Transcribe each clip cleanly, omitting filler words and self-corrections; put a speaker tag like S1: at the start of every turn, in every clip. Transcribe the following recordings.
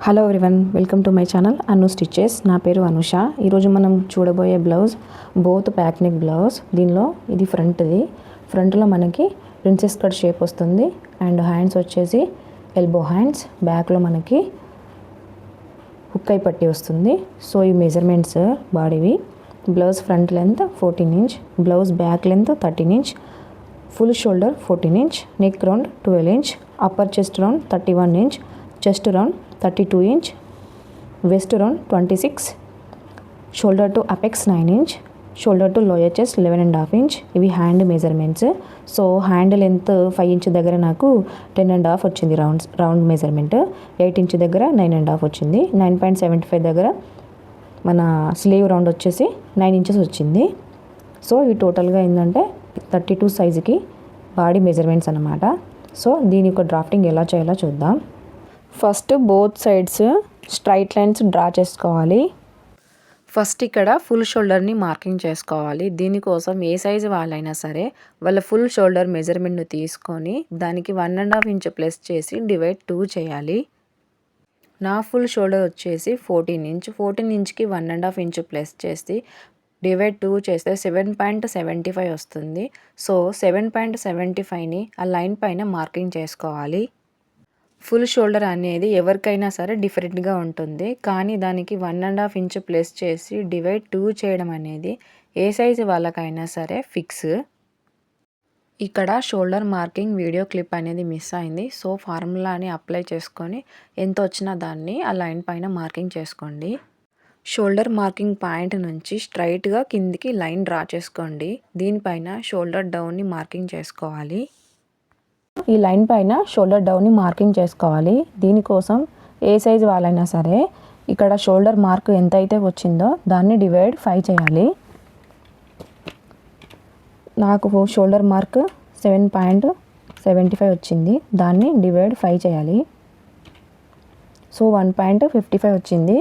S1: Hello everyone, welcome to my channel Anu stitches. నా పేరు అనుష. ఈరోజు మనం చూడబోయే blouse boat back neck blouse. దీనిలో ఇది ఫ్రంట్లో మనకి ప్రిన్సెస్ కట్ షేప్ వస్తుంది అండ్ హ్యాండ్స్ వచ్చేసి ఎల్బో హ్యాండ్స్. బ్యాక్లో మనకి హుక్కై పట్టి వస్తుంది. సో ఈ మెజర్మెంట్స్ బాడీవి. Blouse front length 14 inch, blouse back length 13 inch, full shoulder 14 inch, neck round 12 inch, upper chest round 31 inch, chest round 32 inch, waist round 26, shoulder to apex 9 inch, shoulder to lower chest 11.5 inch. ఇవి hand measurements. So hand length 5 inch దగ్గర నాకు 10.5 వచ్చింది round measurement. 8 inch దగ్గర 9.5 వచ్చింది. 9.75 దగ్గర మన slew round వచ్చేసి 9 inches వచ్చింది. సో ఇవి టోటల్గా ఏంటంటే 32 సైజుకి బాడీ మెజర్మెంట్స్ అన్నమాట. సో దీని యొక్క డ్రాఫ్టింగ్ ఎలా చేయాలో చూద్దాం. First both sides straight lines draw చేసుకోవాలి. ఫస్ట్ ఇక్కడ ఫుల్ షోల్డర్ని మార్కింగ్ చేసుకోవాలి. దీనికోసం ఏ సైజు వాళ్ళైనా సరే వాళ్ళ ఫుల్ షోల్డర్ మెజర్మెంట్ను తీసుకొని దానికి 1.5 ఇంచ్ ప్లస్ చేసి డివైడ్ 2 చేయాలి. నా ఫుల్ షోల్డర్ వచ్చేసి 14 ఇంచ్. 14 ఇంచ్కి 1.5 ఇంచ్ ప్లస్ చేసి డివైడ్ 2 చేస్తే 7.75 వస్తుంది. సో 7.75ని ఆ లైన్ పైన మార్కింగ్ చేసుకోవాలి. ఫుల్ షోల్డర్ అనేది ఎవరికైనా సరే డిఫరెంట్గా ఉంటుంది, కానీ దానికి 1.5 ఇంచ్ ప్లస్ చేసి డివైడ్ 2 చేయడం అనేది ఏ సైజు వాళ్ళకైనా సరే ఫిక్స్. ఇక్కడ షోల్డర్ మార్కింగ్ వీడియో క్లిప్ అనేది మిస్ అయింది. సో ఫార్ములాని అప్లై చేసుకొని ఎంత వచ్చినా దాన్ని ఆ లైన్ పైన మార్కింగ్ చేసుకోండి. షోల్డర్ మార్కింగ్ పాయింట్ నుంచి స్ట్రైట్గా కిందికి లైన్ డ్రా చేసుకోండి. దీనిపైన షోల్డర్ డౌన్ని మార్కింగ్ చేసుకోవాలి. ఈ లైన్ పైన షోల్డర్ డౌన్ని మార్కింగ్ చేసుకోవాలి. దీనికోసం ఏ సైజు వాళ్ళైనా సరే ఇక్కడ షోల్డర్ మార్క్ ఎంత అయితే వచ్చిందో దాన్ని డివైడ్ 5 చేయాలి. నాకు షోల్డర్ మార్క్ 7.75 వచ్చింది. దాన్ని డివైడ్ 5 చేయాలి. సో 1.55 వచ్చింది.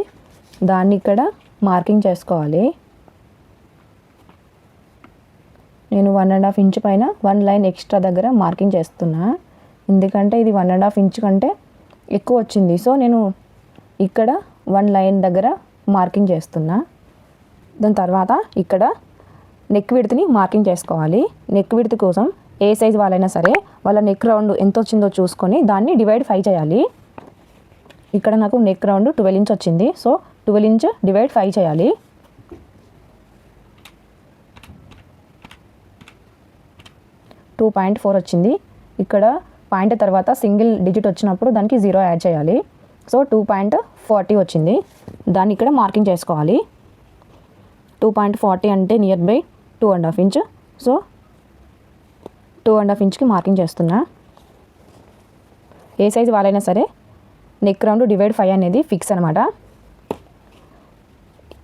S1: దాన్ని ఇక్కడ మార్కింగ్ చేసుకోవాలి. నేను 1.5 ఇంచ్ పైన 1 లైన్ ఎక్స్ట్రా దగ్గర మార్కింగ్ చేస్తున్నా, ఎందుకంటే ఇది 1.5 ఇంచ్ కంటే ఎక్కువ వచ్చింది. సో నేను ఇక్కడ 1 లైన్ దగ్గర మార్కింగ్ చేస్తున్నా. దాని తర్వాత ఇక్కడ నెక్ విడ్త్ని మార్కింగ్ చేసుకోవాలి. నెక్ విడ్త్ కోసం ఏ సైజ్ వాళ్ళైనా సరే వాళ్ళ నెక్ రౌండ్ ఎంత వచ్చిందో చూసుకొని దాన్ని డివైడ్ 5 చేయాలి. ఇక్కడ నాకు నెక్ రౌండ్ 12 ఇంచ్ వచ్చింది. సో 12 ఇంచ్ డివైడ్ 5 చేయాలి. టూ 2.4 వచ్చింది. ఇక్కడ పాయింట్ తర్వాత సింగిల్ డిజిట్ వచ్చినప్పుడు దానికి 0 యాడ్ చేయాలి. సో 2.40 వచ్చింది. దాన్ని ఇక్కడ మార్కింగ్ చేసుకోవాలి. 2.40 అంటే నియర్ బై 2.5 ఇంచ్. సో 2.5 ఇంచ్కి మార్కింగ్ చేస్తున్నా. ఏ సైజు వాళ్ళైనా సరే నెక్ రౌండ్ డివైడ్ 5 అనేది ఫిక్స్ అనమాట.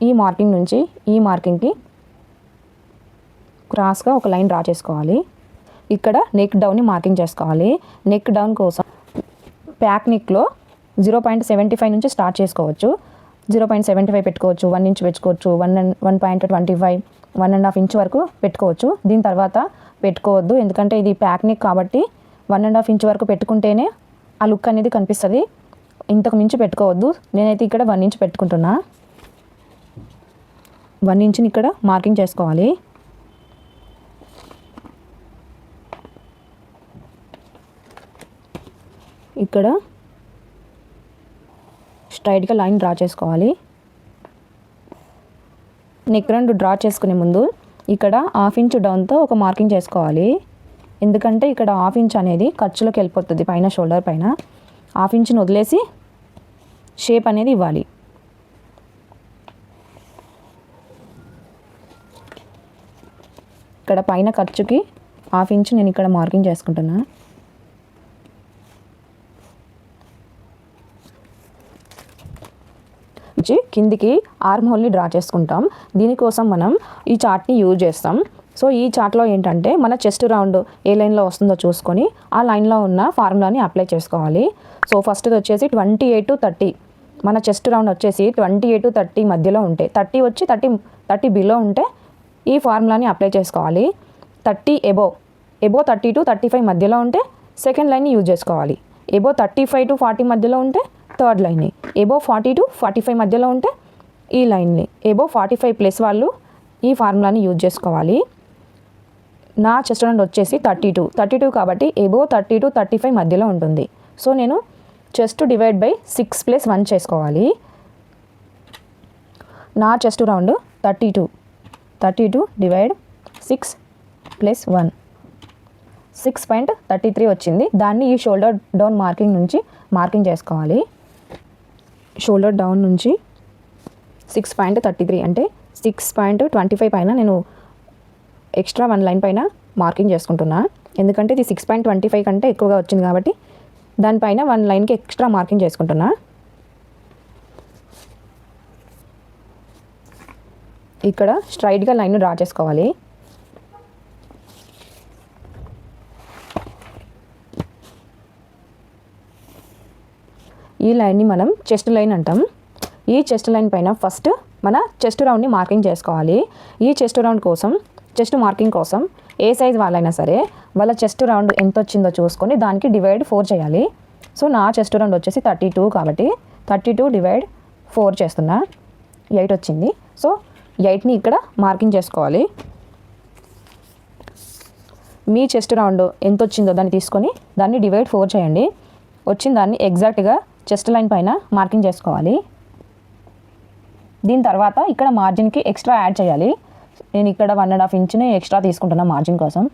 S1: ఈ మార్కింగ్ నుంచి ఈ మార్కింగ్కి క్రాస్గా ఒక లైన్ డ్రా చేసుకోవాలి. ఇక్కడ నెక్ డౌన్ని మార్కింగ్ చేసుకోవాలి. నెక్ డౌన్ కోసం ప్యాక్ నెక్లో 0.75 నుంచి స్టార్ట్ చేసుకోవచ్చు. 0.75 పెట్టుకోవచ్చు, 1 ఇంచ్ పెట్టుకోవచ్చు, 1.25, 1.5 ఇంచ్ వరకు పెట్టుకోవచ్చు. దీని తర్వాత పెట్టుకోవద్దు, ఎందుకంటే ఇది ప్యాక్ నెక్ కాబట్టి 1.5 ఇంచ్ వరకు పెట్టుకుంటేనే ఆ లుక్ అనేది కనిపిస్తుంది. ఇంతకు మించి పెట్టుకోవద్దు. నేనైతే ఇక్కడ 1 ఇంచ్ పెట్టుకుంటున్నా. 1 ఇంచ్ని ఇక్కడ మార్కింగ్ చేసుకోవాలి. ఇక్కడ స్ట్రైట్గా లైన్ డ్రా చేసుకోవాలి. నెక్ రౌండ్ డ్రా చేసుకునే ముందు ఇక్కడ 1/2 ఇంచ్ డౌన్తో ఒక మార్కింగ్ చేసుకోవాలి. ఎందుకంటే ఇక్కడ 1/2 ఇంచ్ అనేది ఖర్చులోకి వెళ్ళిపోతుంది పైన షోల్డర్ పైన. 1/2 ఇంచ్ని వదిలేసి షేప్ అనేది ఇవ్వాలి. ఇక్కడ పైన ఖర్చుకి 1/2 ఇంచ్ నేను ఇక్కడ మార్కింగ్ చేసుకుంటున్నా. కిందికి ఆర్మ్ హోల్ని డ్రా చేసుకుంటాం. దీనికోసం మనం ఈ చార్ట్ని యూజ్ చేస్తాం. సో ఈ చార్ట్లో ఏంటంటే మన చెస్ట్ రౌండ్ ఏ లైన్లో వస్తుందో చూసుకొని ఆ లైన్లో ఉన్న ఫార్ములాని అప్లై చేసుకోవాలి. సో ఫస్ట్ వచ్చేసి 28 to 30. మన చెస్ట్ రౌండ్ వచ్చేసి 28 to 30 మధ్యలో ఉంటే, 30 వచ్చి 30 బిలో ఉంటే ఈ ఫార్ములాని అప్లై చేసుకోవాలి. 30 ఎబో 30 to 35 మధ్యలో ఉంటే సెకండ్ లైన్ని యూజ్ చేసుకోవాలి. ఎబో 35 to 40 మధ్యలో ఉంటే థర్డ్ లైన్ని ఎబో 40 to 45 మధ్యలో ఉంటే ఈ లైన్ని ఎబో 45 ప్లస్ వాళ్ళు ఈ ఫార్ములాని యూజ్ చేసుకోవాలి. నా చెస్ట్ రౌండ్ వచ్చేసి 32 కాబట్టి ఎబో 30 to 35 మధ్యలో ఉంటుంది. సో నేను చెస్ట్ డివైడ్ బై 6 + 1 చేసుకోవాలి. నా చెస్ట్ రౌండ్ 32 డివైడ్ 6 + 1 6.33 వచ్చింది. దాన్ని ఈ షోల్డర్ డౌన్ మార్కింగ్ నుంచి మార్కింగ్ చేసుకోవాలి. షోల్డర్ డౌన్ నుంచి 6.33 అంటే 6.25 పైన నేను ఎక్స్ట్రా 1 లైన్ పైన మార్కింగ్ చేసుకుంటున్నా. ఎందుకంటే ఇది 6.25 కంటే ఎక్కువగా వచ్చింది కాబట్టి దానిపైన 1 లైన్కి ఎక్స్ట్రా మార్కింగ్ చేసుకుంటున్నా. ఇక్కడ స్ట్రైట్గా లైన్ డ్రా చేసుకోవాలి. ఈ లైన్ని మనం చెస్ట్ లైన్ అంటాం. ఈ చెస్ట్ లైన్ పైన ఫస్ట్ మన చెస్ట్ రౌండ్ని మార్కింగ్ చేసుకోవాలి. ఈ చెస్ట్ రౌండ్ కోసం చెస్ట్ మార్కింగ్ కోసం ఏ సైజ్ వాళ్ళైనా సరే వాళ్ళ చెస్ట్ రౌండ్ ఎంత వచ్చిందో చూసుకొని దానికి డివైడ్ 4 చేయాలి. సో నా చెస్ట్ రౌండ్ వచ్చేసి 32 కాబట్టి 32 డివైడ్ 4 చేస్తున్నా. 8 వచ్చింది. సో 8ని ఇక్కడ మార్కింగ్ చేసుకోవాలి. మీ చెస్ట్ రౌండ్ ఎంత వచ్చిందో దాన్ని తీసుకొని దాన్ని డివైడ్ 4 చేయండి. వచ్చిన దాన్ని ఎగ్జాక్ట్గా చెస్ట్ లైన్ పైన మార్కింగ్ చేసుకోవాలి. దీని తర్వాత ఇక్కడ మార్జిన్కి ఎక్స్ట్రా యాడ్ చేయాలి. నేను ఇక్కడ 1.5 ఇంచుని ఎక్స్ట్రా తీసుకుంటున్నా మార్జిన్ కోసం.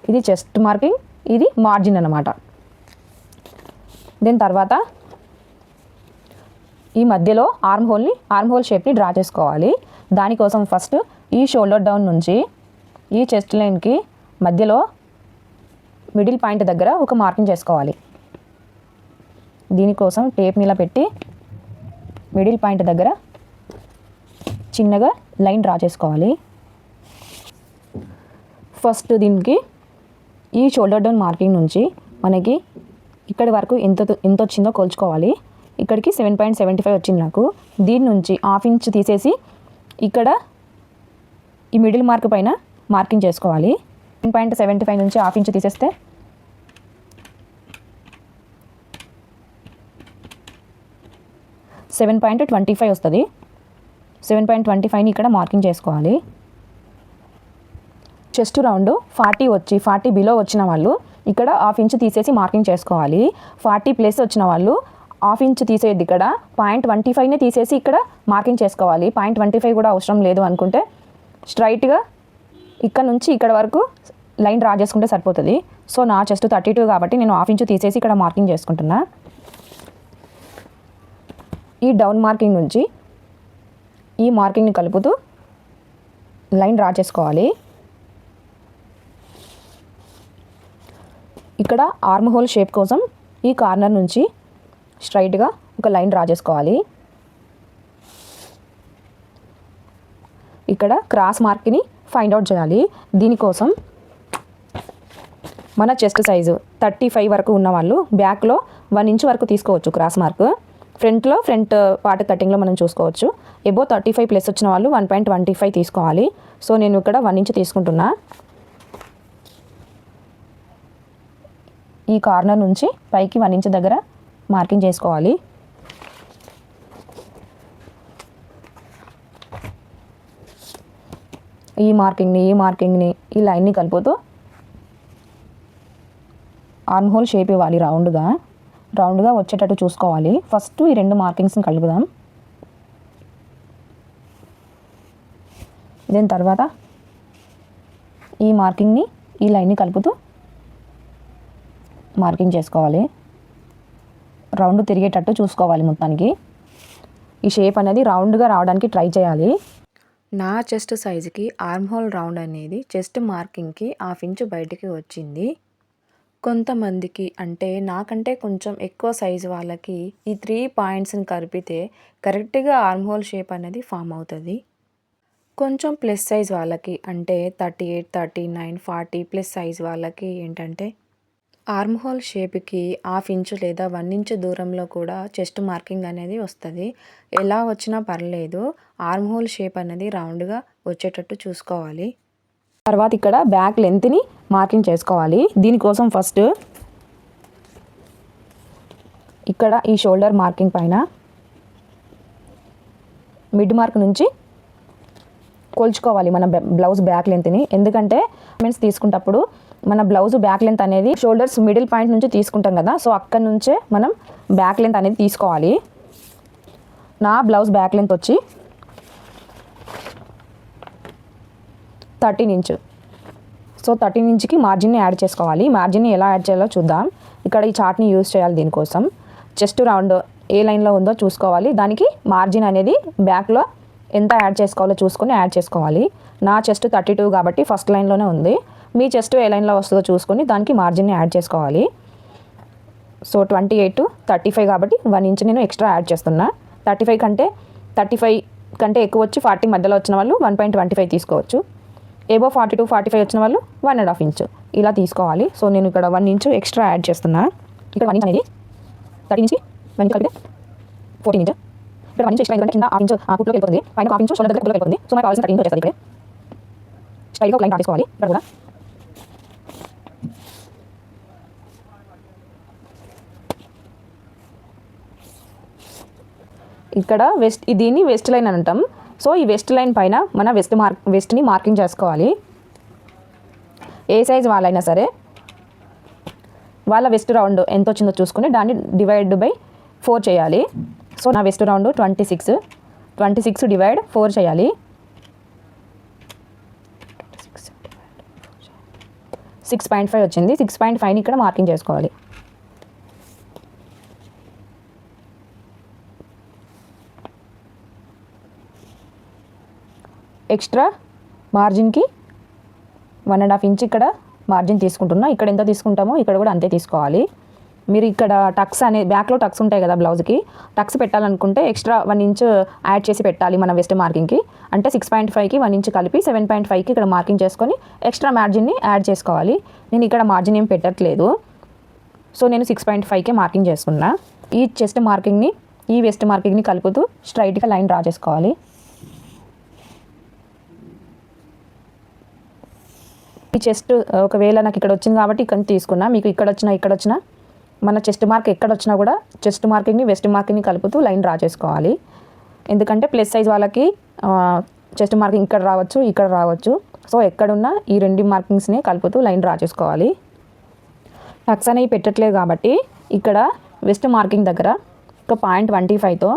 S1: ఇది చెస్ట్ మార్కింగ్, ఇది మార్జిన్ అన్నమాట. దీని తర్వాత ఈ మధ్యలో ఆర్మ్ హోల్ షేప్ని డ్రా చేసుకోవాలి. దానికోసం ఫస్ట్ ఈ షోల్డర్ డౌన్ నుంచి ఈ చెస్ట్ లైన్కి మధ్యలో మిడిల్ పాయింట్ దగ్గర ఒక మార్కింగ్ చేసుకోవాలి. దీనికోసం టేప్ ఇలా పెట్టి మిడిల్ పాయింట్ దగ్గర చిన్నగా లైన్ డ్రా చేసుకోవాలి. ఫస్ట్ దీనికి ఈ షోల్డర్ డౌన్ మార్కింగ్ నుంచి మనకి ఇక్కడి వరకు ఎంత వచ్చిందో కొలుచుకోవాలి. ఇక్కడికి 7.75 వచ్చింది నాకు. దీని నుంచి 1/2 ఇంచ్ తీసేసి ఇక్కడ ఈ మిడిల్ మార్క్ పైన మార్కింగ్ చేసుకోవాలి. 7.75 నుంచి 1/2 ఇంచ్ తీసేస్తే 7.25 వస్తుంది. 7.25ని ఇక్కడ మార్కింగ్ చేసుకోవాలి. చెస్ట్ రౌండ్ 40 బిలో వచ్చిన వాళ్ళు ఇక్కడ 1/2 ఇంచ్ తీసేసి మార్కింగ్ చేసుకోవాలి. 40 ప్లస్ వచ్చిన వాళ్ళు 1/2 ఇంచ్ తీసేది ఇక్కడ 0.25ని తీసేసి ఇక్కడ మార్కింగ్ చేసుకోవాలి. 0.25 కూడా అవసరం లేదు అనుకుంటే స్ట్రైట్గా ఇక్కడ నుంచి ఇక్కడ వరకు లైన్ డ్రా చేసుకుంటే సరిపోతుంది. సో నా చెస్ట్ 32 కాబట్టి నేను 1/2 ఇంచ్ తీసేసి ఇక్కడ మార్కింగ్ చేసుకుంటున్నా. ఈ డౌన్ మార్కింగ్ నుంచి ఈ మార్కింగ్ని కలుపుతూ లైన్ డ్రా చేసుకోవాలి. ఇక్కడ ఆర్మ్ హోల్ షేప్ కోసం ఈ కార్నర్ నుంచి స్ట్రైట్గా ఒక లైన్ డ్రా చేసుకోవాలి. ఇక్కడ క్రాస్ మార్క్ని ఫైండ్ అవుట్ చేయాలి. దీనికోసం మన చెస్ట్ సైజు 35 వరకు ఉన్న వాళ్ళు బ్యాక్లో 1 ఇంచ్ వరకు తీసుకోవచ్చు క్రాస్ మార్క్. ఫ్రంట్ పార్ట్ కటింగ్లో మనం చూసుకోవచ్చు. ఎబో 35 ప్లస్ వచ్చిన వాళ్ళు 1.25 తీసుకోవాలి. సో నేను ఇక్కడ 1 ఇంచ్ తీసుకుంటున్నా. ఈ కార్నర్ నుంచి పైకి 1 ఇంచ్ దగ్గర మార్కింగ్ చేసుకోవాలి. ఈ మార్కింగ్ని ఈ లైన్ని కలుపుతూ ఆర్మ్ హోల్ షేప్ ఇవ్వాలి. రౌండ్గా వచ్చేటట్టు చూసుకోవాలి. ఫస్ట్ ఈ 2 మార్కింగ్స్ని కలుపుదాం. దీని తర్వాత ఈ మార్కింగ్ని ఈ లైన్ని కలుపుతూ మార్కింగ్ చేసుకోవాలి. రౌండ్ తిరిగేటట్టు చూసుకోవాలి. మొత్తానికి ఈ షేప్ అనేది రౌండ్గా రావడానికి ట్రై చేయాలి. నా చెస్ట్ సైజుకి ఆర్మ్ హోల్ రౌండ్ అనేది చెస్ట్ మార్కింగ్కి 1/2 ఇంచ్ బయటికి వచ్చింది. కొంతమందికి అంటే నాకంటే కొంచెం ఎక్కువ సైజు వాళ్ళకి ఈ 3 పాయింట్స్ని కలిపితే కరెక్ట్గా ఆర్మ్ హోల్ షేప్ అనేది ఫామ్ అవుతుంది. కొంచెం ప్లస్ సైజ్ వాళ్ళకి అంటే 38, 39, 40 ప్లస్ సైజ్ వాళ్ళకి ఏంటంటే ఆర్మ్ హోల్ షేప్కి 1/2 ఇంచు లేదా 1 ఇంచు దూరంలో కూడా చెస్ట్ మార్కింగ్ అనేది వస్తుంది. ఎలా వచ్చినా పర్లేదు, ఆర్మ్ హోల్ షేప్ అనేది రౌండ్గా వచ్చేటట్టు చూసుకోవాలి. తర్వాత ఇక్కడ బ్యాక్ లెంత్ని మార్కింగ్ చేసుకోవాలి. దీనికోసం ఫస్ట్ ఇక్కడ ఈ షోల్డర్ మార్కింగ్ పైన మిడ్ మార్క్ నుంచి కొలుచుకోవాలి మన బ్లౌజ్ బ్యాక్ లెంత్ని. ఎందుకంటే మెన్స్ తీసుకున్నప్పుడు మన బ్లౌజ్ బ్యాక్ లెంత్ అనేది షోల్డర్స్ మిడిల్ పాయింట్ నుంచి తీసుకుంటాం కదా, సో అక్కడ నుంచే మనం బ్యాక్ లెంత్ అనేది తీసుకోవాలి. నా బ్లౌజ్ బ్యాక్ లెంత్ వచ్చి 13 ఇంచ్. సో 13 ఇంచ్కి మార్జిన్ని యాడ్ చేసుకోవాలి. మార్జిన్ని ఎలా యాడ్ చేయాలో చూద్దాం. ఇక్కడ ఈ చార్ట్ని యూజ్ చేయాలి దీనికోసం. చెస్ట్ రౌండ్ ఏ లైన్లో ఉందో చూసుకోవాలి. దానికి మార్జిన్ అనేది బ్యాక్లో ఎంత యాడ్ చేసుకోవాలో చూసుకొని యాడ్ చేసుకోవాలి. నా చెస్ట్ 32 కాబట్టి ఫస్ట్ లైన్లోనే ఉంది. మీ చెస్ట్ ఏ లైన్లో వస్తుందో చూసుకొని దానికి మార్జిన్ని యాడ్ చేసుకోవాలి. సో 28 35 కాబట్టి 1 ఇంచ్ నేను ఎక్స్ట్రా యాడ్ చేస్తున్నా. 35 కంటే ఎక్కువ వచ్చి 40 మధ్యలో వచ్చిన వాళ్ళు 1.25 తీసుకోవచ్చు. ఏబో 42 45 వచ్చిన వాళ్ళు 1.5 ఇంచ్ ఇలా తీసుకోవాలి. సో నేను ఇక్కడ 1 ఇంచ్ ఎక్స్ట్రా యాడ్ చేస్తున్నా. ఇక్కడ 1 ఇంచ్ అనేది 13 ఇంచ్కి 1 ఇంచ్ కలిపితే 14 ఇంచ్. ఇక్కడ 1 ఇంచ్ ఎక్స్ట్రా ఎందుకంటే కింద 1 ఇంచ్ కుట్లో వెళ్ళిపోతుంది, పైన 1 ఇంచ్ షోల్డర్ దగ్గర కుట్లో వెళ్ళిపోతుంది. సో మనకు కావాల్సిన 13 ఇంచ్ వచ్చేస్తుంది. ఇక్కడ స్ట్రైట్గా ఒక లైన్ రాసుకోవాలి. ఇక్కడ కూడా ఇక్కడ దీన్ని వెస్ట్ లైన్ అని అంటాం. సో ఈ వెస్ట్ లైన్ పైన మన వెస్ట్ని మార్కింగ్ చేసుకోవాలి. ఏ సైజ్ వాళ్ళైనా సరే వాళ్ళ వెస్ట్ రౌండ్ ఎంత వచ్చిందో చూసుకొని దాన్ని డివైడ్ బై 4 చేయాలి. సో నా వెస్ట్ రౌండ్ 26 డివైడ్ 4 చేయాలి. 6.5 వచ్చింది. 6.5ని ఇక్కడ మార్కింగ్ చేసుకోవాలి. ఎక్స్ట్రా మార్జిన్కి 1.5 ఇంచ్ ఇక్కడ మార్జిన్ తీసుకుంటున్నా. ఇక్కడ ఎంత తీసుకుంటామో ఇక్కడ కూడా అంతే తీసుకోవాలి. మీరు ఇక్కడ టక్స్ అనేది బ్యాక్లో టక్స్ ఉంటాయి కదా బ్లౌజ్కి, టక్స్ పెట్టాలనుకుంటే ఎక్స్ట్రా 1 ఇంచ్ యాడ్ చేసి పెట్టాలి మన వెస్ట్ మార్కింగ్కి. అంటే 6.5కి 1 ఇంచ్ కలిపి 7.5కి ఇక్కడ మార్కింగ్ చేసుకొని ఎక్స్ట్రా మార్జిన్ని యాడ్ చేసుకోవాలి. నేను ఇక్కడ మార్జిన్ ఏం పెట్టట్లేదు. సో నేను 6.5కే మార్కింగ్ చేసుకున్నా. ఈ చెస్ట్ మార్కింగ్ని ఈ వెస్ట్ మార్కింగ్ని కలుపుతూ స్ట్రైట్గా లైన్ డ్రా చేసుకోవాలి. ఈ చెస్ట్ ఒకవేళ నాకు ఇక్కడ వచ్చింది కాబట్టి ఇక్కడ తీసుకున్నా. మీకు ఇక్కడ వచ్చినా మన చెస్ట్ మార్క్ ఎక్కడ వచ్చినా కూడా చెస్ట్ మార్కింగ్ని వెస్ట్ మార్కింగ్ని కలుపుతూ లైన్ డ్రా చేసుకోవాలి. ఎందుకంటే ప్లస్ సైజ్ వాళ్ళకి చెస్ట్ మార్కింగ్ ఇక్కడ రావచ్చు. సో ఎక్కడున్నా ఈ 2 మార్కింగ్స్ని కలుపుతూ లైన్ డ్రా చేసుకోవాలి. టక్స్ అనేవి పెట్టట్లేదు కాబట్టి ఇక్కడ వెస్ట్ మార్కింగ్ దగ్గర ఒక 0.25తో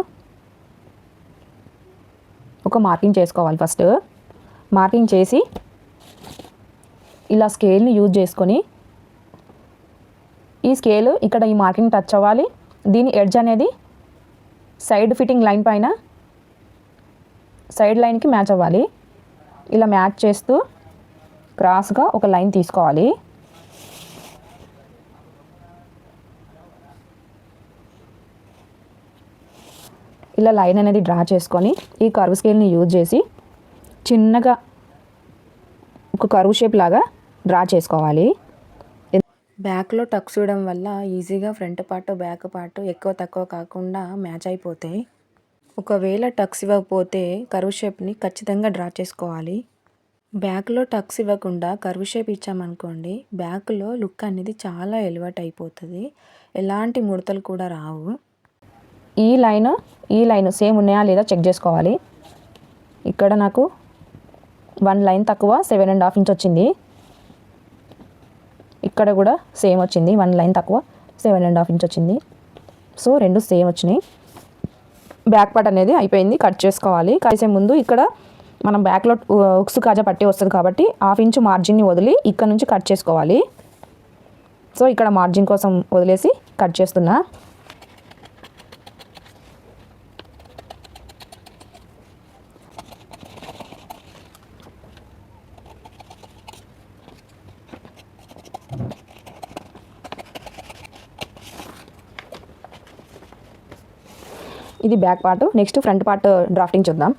S1: ఒక మార్కింగ్ చేసుకోవాలి. ఫస్ట్ మార్కింగ్ చేసి ఇలా స్కేల్ని యూజ్ చేసుకొని ఈ స్కేల్ ఇక్కడ ఈ మార్కింగ్ టచ్ అవ్వాలి. దీని ఎడ్జ్ అనేది సైడ్ ఫిట్టింగ్ లైన్ పైన సైడ్ లైన్కి మ్యాచ్ అవ్వాలి. ఇలా మ్యాచ్ చేస్తూ క్రాస్గా ఒక లైన్ తీసుకోవాలి. ఇలా లైన్ అనేది డ్రా చేసుకొని ఈ కర్వ్ స్కేల్ని యూజ్ చేసి చిన్నగా ఒక కర్వ్ షేప్ లాగా డ్రా చేసుకోవాలి. బ్యాక్లో టక్స్ ఇవ్వడం వల్ల ఈజీగా ఫ్రంట్ పార్ట్ బ్యాక్ పార్ట్ ఎక్కువ తక్కువ కాకుండా మ్యాచ్ అయిపోతాయి. ఒకవేళ టక్స్ ఇవ్వకపోతే కర్వ్ షేప్ని ఖచ్చితంగా డ్రా చేసుకోవాలి. బ్యాక్లో టక్స్ ఇవ్వకుండా కర్వ్ షేప్ ఇచ్చామనుకోండి, బ్యాక్లో లుక్ అనేది చాలా ఎలివేట్ అయిపోతుంది. ఎలాంటి ముడతలు కూడా రావు. ఈ లైన్ సేమ్ ఉన్నాయా లేదా చెక్ చేసుకోవాలి. ఇక్కడ నాకు 1 లైన్ తక్కువ 7.5 ఇంచ్ వచ్చింది. ఇక్కడ కూడా సేమ్ వచ్చింది. 1 లైన్ తక్కువ 7.5 ఇంచ్ వచ్చింది. సో 2 సేమ్ వచ్చినాయి. బ్యాక్ పార్ట్ అనేది అయిపోయింది. కట్ చేసుకోవాలి. చేసే ముందు ఇక్కడ మనం బ్యాక్లో ఉక్స్ కాజా పట్టి వస్తుంది కాబట్టి 1/2 ఇంచ్ మార్జిన్ని వదిలి ఇక్కడ నుంచి కట్ చేసుకోవాలి. సో ఇక్కడ మార్జిన్ కోసం వదిలేసి కట్ చేస్తున్నా. ఇది back part. Next front part drafting చూద్దాం.